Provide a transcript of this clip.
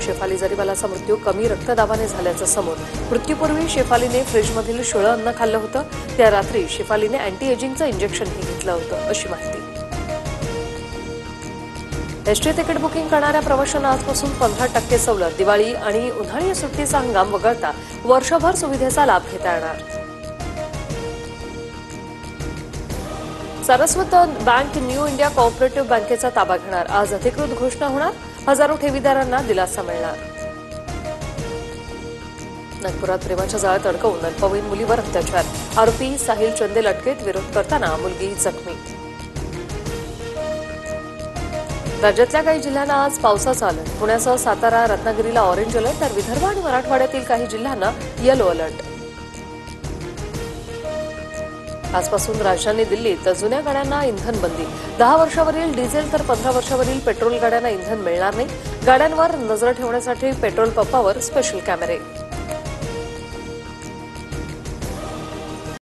शेफाली जरीवालाचा मृत्यू कमी रक्तदाबाने झाल्याचं समोर. मृत्यूपूर्वी शेफालीने फ्रीजमधील शिळं अन्न खाल्लं होतं. त्या रात्री शेफालीने अँटी एजिंगचं इंजेक्शनही घेतलं होतं, अशी माहिती. एसटी तिकीट बुकिंग करणाऱ्या प्रवाशांना आजपासून 15% सवलत. दिवाळी आणि उन्हाळी सुट्टीचा हंगाम वगळता वर्षभर सुविधेचा लाभ घेता येणार. Saraswat bank new India cooperative बँकेचा ताबा घेणार. आज अधिकृत घोषणा होणार. हजारो ठेवीदारांना दिलासा मिळणार. नागपुरात प्रेमाच्या जाळ्यात अडकवून अल्पवयीन मुलीवर अत्याचार. आरोपी साहिल चंदेल अटकेत. विरोध करताना मुलगी जखमी. राज्यातल्या काही जिल्ह्यांना आज पावसाचं अलर्ट. पुण्यासह सातारा, रत्नागिरीला ऑरेंज अलर्ट, तर विदर्भ आणि मराठवाड्यातील काही जिल्ह्यांना येलो अलर्ट. आजपासून राजधानी दिल्लीत जुन्या गाड्यांना इंधन बंदी. 10 वर्षावरील डिझेल तर 15 वर्षावरील पेट्रोल गाड्यांना इंधन मिळणार नाही. गाड्यांवर नजर ठेवण्यासाठी पेट्रोल पंपावर स्पेशल कॅमेरे.